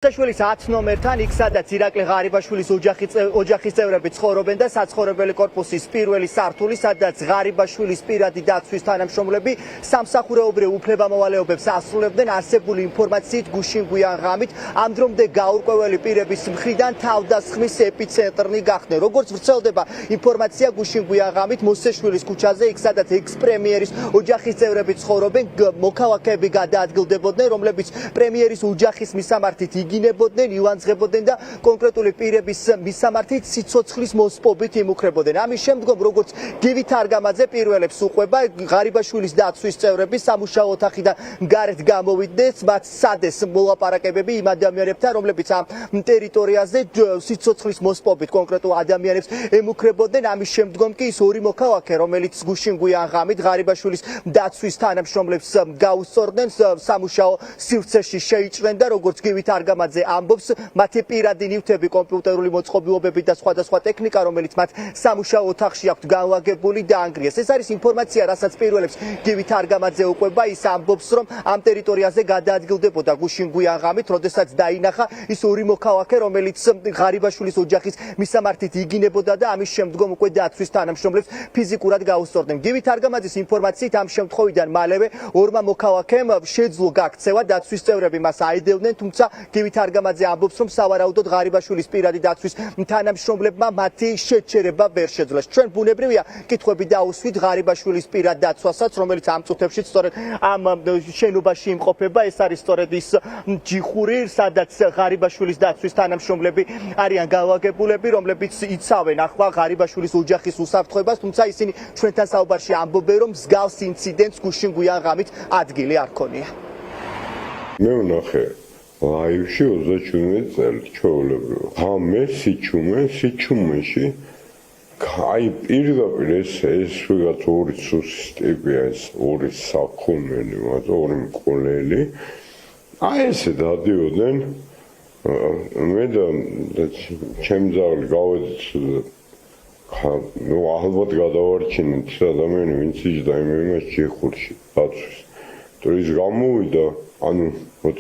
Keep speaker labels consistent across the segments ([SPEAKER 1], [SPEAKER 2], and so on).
[SPEAKER 1] შვილის 10 ნომერთან იქ სადაც ირაკლი ღარიბაშვილის ოჯახის წევრები ცხოვრობენ და საცხოვრებელი კორპუსის პირველი სართული, სადაც ღარიბაშვილის პირადი დაცვის თანამშრომლები სამსახურეობრივ უფლებამოვალეობებს ასრულებდნენ, არსებული ინფორმაციით გუშინ გვიან ღამით ამ დრომდე გაურკვეველი პირების მხრიდან თავდასხმის ეპიცენტრნი გახდნენ. Როგორც ვრცელდება ინფორმაცია, გუშინ გვიან ღამით მოსეშვილის ქუჩაზე, იქ სადაც ექს-პრემიერის ოჯახის წევრები ცხოვრობენ, მოქალაქეები გადაადგილდებოდნენ, რომლებიც პრემიერის ოჯახის მისამართით იგინებოდნენ, ივანძღებოდნენ და კონკრეტული პირების მისამართით სიცოცხლის მოსპობით იმუქრებოდნენ. ამის შემდგომ, როგორც გივი თარგამაძე პირველებს უყვება, ღარიბაშვილის დაცვის წევრები სამუშაო ოთახიდან გარეთ გამოვიდნენ, მათ სადეს მოლაპარაკებები იმ ადამიანებთან, რომლებიც ამ ტერიტორიაზე სიცოცხლის მოსპობით კონკრეტულ ადამიანებს ემუქრებოდნენ. ამის შემდგომ კი ის ორი მოქალაქე, რომელიც გუშინ გვიან ღამით ღარიბაშვილის დაცვის თანამშრომლებს გაუსწორდნენ, სამუშაო სივრცეში შეიჭრნენ და როგორც გივი თარგამაძე ამბობს, მათი პირადი ნივთები, კომპიუტერული მოწყობილობები და სხვადასხვა ტექნიკა, რომელიც მათ სამუშაო ოთახში აქვთ განლაგებული, დაანგრიეს. ეს არის ინფორმაცია, რასაც პირველებს გივი თარგამაძე უყვება, ის ამბობს, რომ ამ ტერიტორიაზე გადაადგილდებოდა გუშინ გვიან ღამით, როდესაც დაინახა ის ორი მოქალაქე, რომელიც ღარიბაშვილის ოჯახის მისამართით იგინებოდა და ამის შემდგომ უკვე დაცვის თანამშრომლებს ფიზიკურად გაუსწორდნენ. გივი თარგამაძის ინფორმაციით ამ შემთხვევიდან მალევე ორმა მოქალაქემ შეძლო გაქცევა, დაცვის წევრები მას აედევდნენ, თუმცა გივი თარგამაძე ამბობს, რომ სავარაუდოდ ღარიბაშვილის პირადი დაცვის თანამშრომლებმა მათი შეჩერება ვერ შეძლეს. ჩვენ ბუნებრივია კითხვები დაუსვით ღარიბაშვილის პირად დაცვასაც, რომელიც ამ წუთებში სწორედ ამ შენობაში იმყოფება. ეს არის სწორედ ის ჯიხური, სადაც ღარიბაშვილის დაცვის თანამშრომლები არიან განლაგებულები, რომლებიც იცავენ ახლა ღარიბაშვილის ოჯახის უსაფრთხოებას, თუმცა ისინი ჩვენთან საუბარში ამბობენ, რომ მსგავს ინციდენტს გუშინ გვიან ღამით ადგილი არ ქონია.
[SPEAKER 2] მე ვნახე ლაივში 37 წელი ჩვეულებრივ. ღამე სიჩუმეში აი პირდაპირ ეს ვიღაც ორი სუსის ტიპია, ეს ორი საქონელი, ორი მკვლელი. აი ესე დადიოდნენ. მე და ჩემი ძაღლი გავედით ნუ ალბათ გადავარჩინეთ ადამიანი, ვინც იჯდა იმას ჯიხურში დაცვის. ის გამოვიდა, ანუ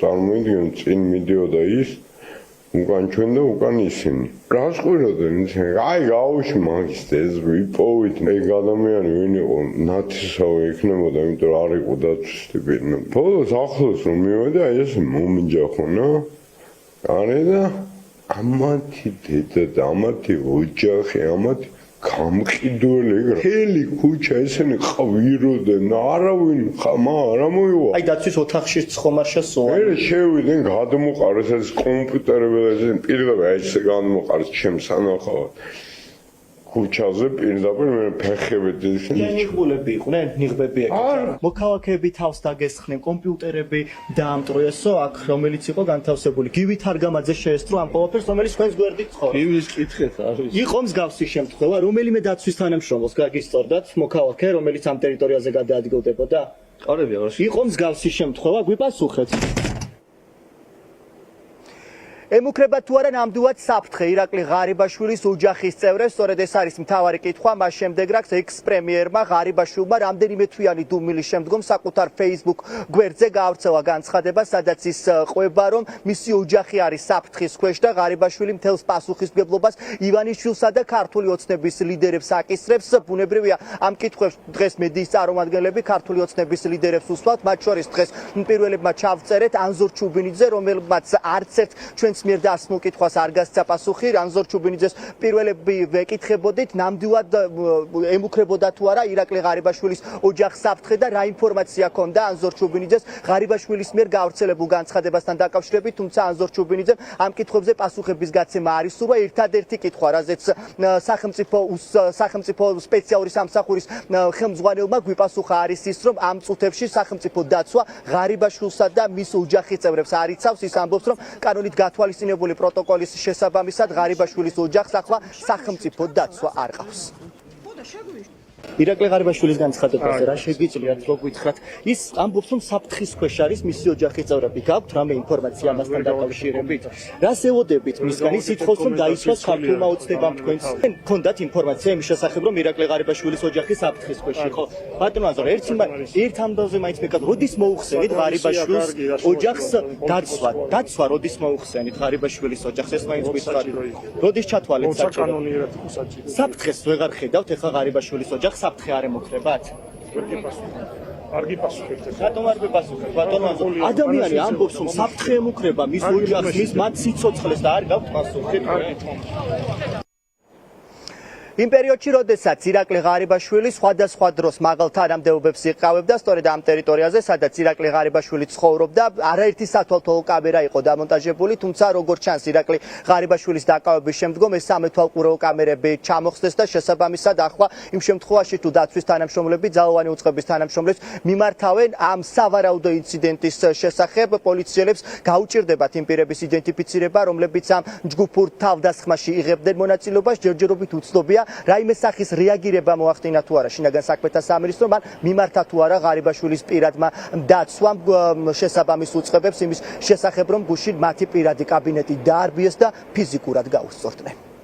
[SPEAKER 2] წარმოიდგინე, წინ მიდიოდა ის, უკან ჩვენ და უკან ისინი. რას ყვიროდნენ ისინი? აი გაუში მაგის ეს ვიპოვით, ეგ ადამიანი ვინ იყო, ნათესავი იქნებოდა, იმიტომ რომ არ იყო დაცვის ტიპი. ბოლოს ახლოს რომ მივედი, აი ეს მომიჯახონა. არე და ამათი დედა და ამათი ოჯახი, ამათი გამყიდველი, მთელი ქუჩა ესენი ყვიროდნენ, არავინ არ მოივა.
[SPEAKER 1] აი დაცვის ოთახში ხომ არ შესულა.
[SPEAKER 2] მე შევიდნენ, გადმოყარეს ეს კომპიუტერები და ესენი პირდაპირ აი ესე გადმოყარეს ჩემს სანახავად. ქუჩაზე პირდაპირ მე ფეხებით
[SPEAKER 1] ნიღბულები იყვნენ, ნიღბები ეკეთებინათ. მოქალაქეები თავს დაგესხნენ, კომპიუტერები დაამტროესო აქ, რომელიც იყო განთავსებული. გივი თარგამაძე შეესწრო ამ ყველაფერს, რომელიც თქვენს გვერდით ცხოვრობს.
[SPEAKER 2] იმის კითხეთ არის.
[SPEAKER 1] იყო მსგავსი შემთხვევა, რომელიმე დაცვის თანამშრომლს გაგისწორდათ მოქალაქე, რომელიც ამ ტერიტორიაზე გადაადგილდებოდა?
[SPEAKER 3] ყარები აღარ
[SPEAKER 1] იყო მსგავსი შემთხვევა, გვიპასუხეთ. ემუქრება თუ არა ნამდვილად საფრთხე ირაკლი ღარიბაშვილის ოჯახის წევრებს, სწორედ ეს არის მთავარი კითხვა. მას შემდეგ რაც ექს-პრემიერმა ღარიბაშვილმა რამდენიმე თვიანი დუმილის შემდგომ საკუთარ Facebook გვერდზე გაავრცელა განცხადება, სადაც ის ყვება, რომ მისი ოჯახი არის საფრთხის ქვეშ და ღარიბაშვილი მთელს პასუხისმგებლობას ივანიშვილსა და ქართული ოცნების ლიდერებს აკისრებს. ბუნებრივია, ამ კითხვებს დღეს მედიის წარმომადგენლები ქართული ოცნების ლიდერებს უსვათ, მათ შორის დღეს პირველებმა ჩავწერეთ ანზორ ჩუბინიძე, რომელმაც არც ერთ ჩვენს მიერ დასმულ კითხვას არ გასცა პასუხი. ანზორ ჩუბინიძეს პირველები ვეკითხებოდით, ნამდვილად ემუქრებოდა თუ არა ირაკლი ღარიბაშვილის ოჯახს საფრთხე და რა ინფორმაცია ჰქონდა ანზორ ჩუბინიძეს ღარიბაშვილის მიერ გავრცელებულ განცხადებასთან დაკავშირებით, თუმცა ანზორ ჩუბინიძემ ამ კითხვებზე პასუხების გაცემა არ ისურვა. ერთადერთი კითხვა, რაზეც სახელმწიფო სპეციალური სამსახურის ხელმძღვანელმა გვიპასუხა, არის ის, რომ ამ წუთებში სახელმწიფო დაცვა ღარიბაშვილსა და მის ოჯახის წევრებს არ იცავს. ის ამბობს, რომ კანონით გათვალისწინებული პროტოკოლის შესაბამისად ღარიბაშვილის ოჯახს ახლა სახელმწიფო დაცვა არ ყავს. ირაკლი ღარიბაშვილის განცხადებაზე რა შეგიძლიათ რო გითხრათ? ის ამბობს, რომ საფრთხის ქვეშ არის მისი ოჯახის წევრები. გაქვთ რამე ინფორმაცია ამასთან დაკავშირებით? რას ელოდებით მისგან? ის ითხოვს, რომ დაისვას ქართულმა ოცნებამ თქვენს. გქონდათ ინფორმაცია იმის შესახებ, რომ ირაკლი ღარიბაშვილის ოჯახი საფრთხის ქვეშ იყო. ბატონო აზარ, ერთ ამბავზე მაინც მეკითხა, როდის მოუხსენით ღარიბაშვილის ოჯახს დაცვა? დაცვა როდის მოუხსენით ღარიბაშვილის ოჯახს? ეს მაინც გითხარით. როდის ჩათვალეთ საჭირო? საფრთხეს ვეღარ ხედავთ ეხლა ღარიბაშვილის ოჯახს საფრთხე არ ემუქრებათ?
[SPEAKER 3] არ გიპასუხებთ.
[SPEAKER 1] რატომ არ გიპასუხებთ? ბატონო, ადამიანი ამბობს, რომ საფრთხე ემუქრება მის ოჯახს, მის მათ სიცოცხლეს და არ გაქვთ პასუხი. იმ პერიოდში, როდესაც ირაკლი ღარიბაშვილი სხვადასხვა დროს მაღალ თანამდებობებს იყავებდა, სწორედ ამ ტერიტორიაზე, სადაც ირაკლი ღარიბაშვილი ცხოვრობდა, არაერთი სათვალთვალო კამერა იყო დამონტაჟებული, თუმცა როგორც ჩანს, ირაკლი ღარიბაშვილის დაკავების შემდგომ ეს სამეთვალყურეო კამერები ჩამოხსნეს და შესაბამისად ახლა იმ შემთხვევაში თუ დაცვის თანამშრომლები, ძალოვანი უწყების თანამშრომლებს მიმართავენ ამ სავარაუდო ინციდენტის შესახებ, პოლიციელებს გაუჭირდებათ იმ პირების იდენტიფიცირება, რომლებიც ამ ჯგუფურ თავდასხმაში იღებდნენ მონაწილეობას, ჯერჯერობით უცნობია რაიმე სახის რეაგირება მოახდინა თუ არა შინაგან საქმეთა სამინისტრომ, ან მიმართა თუ არა ღარიბაშვილის პირადმა დაცვამ შესაბამის უწყებებს იმის შესახებ, რომ გუშინ მათი პირადი კაბინეტი დაარბიეს და ფიზიკურად გაუსწორდნენ.